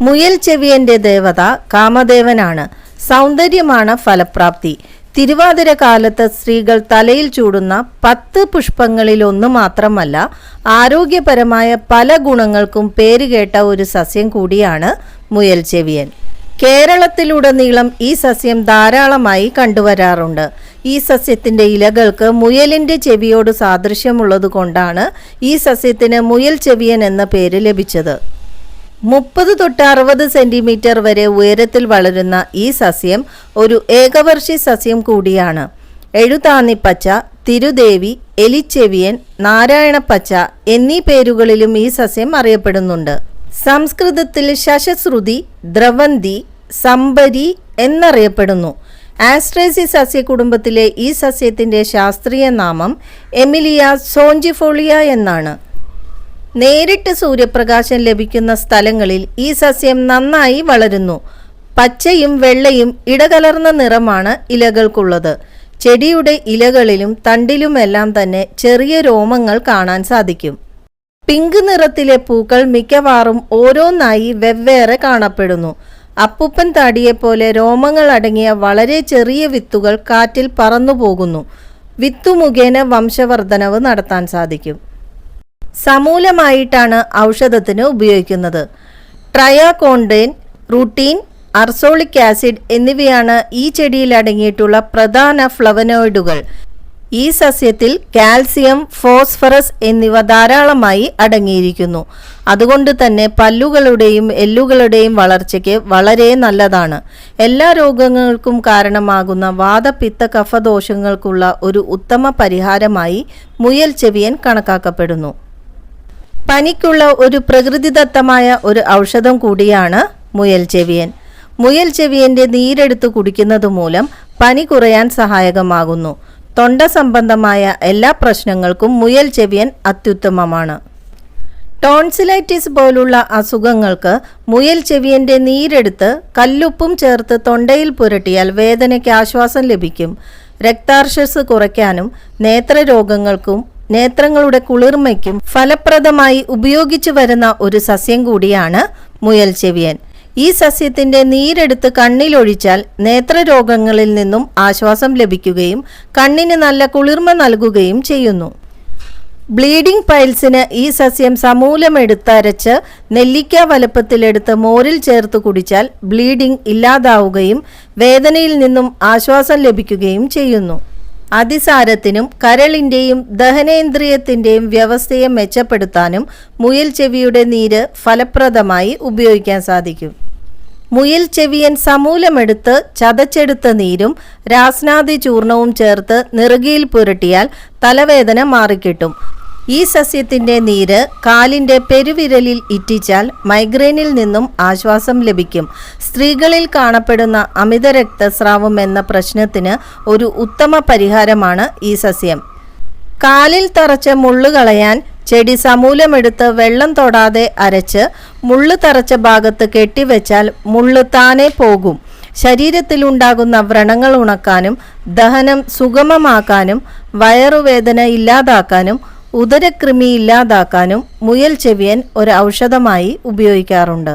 മുയൽ ചെവിയന്റെ ദേവത കാമദേവനാണ്. സൗന്ദര്യമാണ് ഫലപ്രാപ്തി. തിരുവാതിര കാലത്ത് സ്ത്രീകൾ തലയിൽ ചൂടുന്ന 10 പുഷ്പങ്ങളിൽ ഒന്ന് മാത്രമല്ല, ആരോഗ്യപരമായ പല ഗുണങ്ങൾക്കും പേരുകേട്ട ഒരു സസ്യം കൂടിയാണ് മുയൽ ചെവിയൻ. കേരളത്തിലുടനീളം ഈ സസ്യം ധാരാളമായി കണ്ടുവരാറുണ്ട്. ഈ സസ്യത്തിന്റെ ഇലകൾക്ക് മുയലിന്റെ ചെവിയോട് സാദൃശ്യമുള്ളത് കൊണ്ടാണ് ഈ സസ്യത്തിന് മുയൽ ചെവിയൻ എന്ന പേര് ലഭിച്ചത്. 30 തൊട്ട് 60 സെന്റിമീറ്റർ വരെ ഉയരത്തിൽ വളരുന്ന ഈ സസ്യം ഒരു ഏകവർഷി സസ്യം കൂടിയാണ്. എഴുതാന്നിപ്പച്ച, തിരുദേവി, എലിച്ചെവിയൻ, നാരായണപ്പച്ച എന്നീ പേരുകളിലും ഈ സസ്യം അറിയപ്പെടുന്നുണ്ട്. സംസ്കൃതത്തിൽ ശശശ്രുതി, ദ്രവന്തി, സംബരി എന്നറിയപ്പെടുന്നു. ആസ്ട്രേസി സസ്യകുടുംബത്തിലെ ഈ സസ്യത്തിന്റെ ശാസ്ത്രീയ നാമം എമിലിയ സോഞ്ചിഫോളിയ എന്നാണ്. നേരിട്ട് സൂര്യപ്രകാശം ലഭിക്കുന്ന സ്ഥലങ്ങളിൽ ഈ സസ്യം നന്നായി വളരുന്നു. പച്ചയും വെള്ളയും ഇടകലർന്ന നിറമാണ് ഇലകൾക്കുള്ളത്. ചെടിയുടെ ഇലകളിലും തണ്ടിലുമെല്ലാം തന്നെ ചെറിയ രോമങ്ങൾ കാണാൻ സാധിക്കും. പിങ്ക് നിറത്തിലെ പൂക്കൾ മിക്കവാറും ഓരോന്നായി വെവ്വേറെ കാണപ്പെടുന്നു. അപ്പുപ്പൻ താടിയെപ്പോലെ രോമങ്ങൾ അടങ്ങിയ വളരെ ചെറിയ വിത്തുകൾ കാറ്റിൽ പറന്നുപോകുന്നു. വിത്തു മുഖേന വംശവർദ്ധനവ് നടത്താൻ സാധിക്കും. സമൂലമായിട്ടാണ് ഔഷധത്തിന് ഉപയോഗിക്കുന്നത്. ട്രയാകോണ്ടൈൻ, റുട്ടീൻ, അർസോളിക് ആസിഡ് എന്നിവയാണ് ഈ ചെടിയിൽ അടങ്ങിയിട്ടുള്ള പ്രധാന ഫ്ലവനോയിഡുകൾ. ഈ സസ്യത്തിൽ കാൽസ്യം, ഫോസ്ഫറസ് എന്നിവ ധാരാളമായി അടങ്ങിയിരിക്കുന്നു. അതുകൊണ്ട് തന്നെ പല്ലുകളുടെയും എല്ലുകളുടെയും വളർച്ചയ്ക്ക് വളരെ നല്ലതാണ്. എല്ലാ രോഗങ്ങൾക്കും കാരണമാകുന്ന വാതപിത്ത കഫദോഷങ്ങൾക്കുള്ള ഒരു ഉത്തമ പരിഹാരമായി മുയൽ ചെവിയൻ കണക്കാക്കപ്പെടുന്നു. പനിക്കുള്ള ഒരു പ്രകൃതിദത്തമായ ഒരു ഔഷധം കൂടിയാണ് മുയൽ ചെവിയൻ. മുയൽ ചെവിയന്റെ നീരെടുത്ത് കുടിക്കുന്നത് മൂലം പനി കുറയാൻ സഹായകമാകുന്നു. തൊണ്ട സംബന്ധമായ എല്ലാ പ്രശ്നങ്ങൾക്കും മുയൽ ചെവിയൻ അത്യുത്തമമാണ്. ടോൺസിലൈറ്റിസ് പോലുള്ള അസുഖങ്ങൾക്ക് മുയൽ ചെവിയന്റെ നീരെടുത്ത് കല്ലുപ്പും ചേർത്ത് തൊണ്ടയിൽ പുരട്ടിയാൽ വേദനയ്ക്ക് ആശ്വാസം ലഭിക്കും. രക്താർശസ് കുറയ്ക്കാനും നേത്രരോഗങ്ങൾക്കും നേത്രങ്ങളുടെ കുളിർമയ്ക്കും ഫലപ്രദമായി ഉപയോഗിച്ചു വരുന്ന ഒരു സസ്യം കൂടിയാണ് മുയൽ ചെവിയൻ. ഈ സസ്യത്തിന്റെ നീരെടുത്ത് കണ്ണിലൊഴിച്ചാൽ നേത്രരോഗങ്ങളിൽ നിന്നും ആശ്വാസം ലഭിക്കുകയും കണ്ണിന് നല്ല കുളിർമ നൽകുകയും ചെയ്യുന്നു. ബ്ലീഡിംഗ് പൈൽസിന് ഈ സസ്യം സമൂലമെടുത്തരച്ച് നെല്ലിക്ക വലുപ്പത്തിലെടുത്ത് മോരിൽ ചേർത്ത് കുടിച്ചാൽ ബ്ലീഡിംഗ് ഇല്ലാതാവുകയും വേദനയിൽ നിന്നും ആശ്വാസം ലഭിക്കുകയും ചെയ്യുന്നു. അതിസാരത്തിനും കരളിന്റെയും ദഹനേന്ദ്രിയത്തിന്റെയും വ്യവസ്ഥയെ മെച്ചപ്പെടുത്താനും മുയൽ ചെവിയുടെ നീര് ഫലപ്രദമായി ഉപയോഗിക്കാൻ സാധിക്കും. മുയൽ ചെവിയൻ സമൂലമെടുത്ത് ചതച്ചെടുത്ത നീരും രാസ്നാദി ചൂർണവും ചേർത്ത് നെറുകയിൽ പുരട്ടിയാൽ തലവേദന മാറിക്കിട്ടും. ഈ സസ്യത്തിന്റെ നീര് കാലിന്റെ പെരുവിരലിൽ ഇറ്റിച്ചാൽ മൈഗ്രെയിനിൽ നിന്നും ആശ്വാസം ലഭിക്കും. സ്ത്രീകളിൽ കാണപ്പെടുന്ന അമിത രക്തസ്രാവം എന്ന പ്രശ്നത്തിന് ഒരു ഉത്തമ പരിഹാരമാണ് ഈ സസ്യം. കാലിൽ തറച്ച മുള്ളു കളയാൻ ചെടി സമൂലമെടുത്ത് വെള്ളം തൊടാതെ അരച്ച് മുള്ളു തറച്ച ഭാഗത്ത് കെട്ടിവെച്ചാൽ മുള്ളു താനെ പോകും. ശരീരത്തിലുണ്ടാകുന്ന വ്രണങ്ങൾ ഉണക്കാനും ദഹനം സുഗമമാക്കാനും വയറുവേദന ഇല്ലാതാക്കാനും ഉദരകൃമി ഇല്ലാതാക്കാനും മുയൽ ചെവിയൻ ഒരു ഔഷധമായി ഉപയോഗിക്കാറുണ്ട്.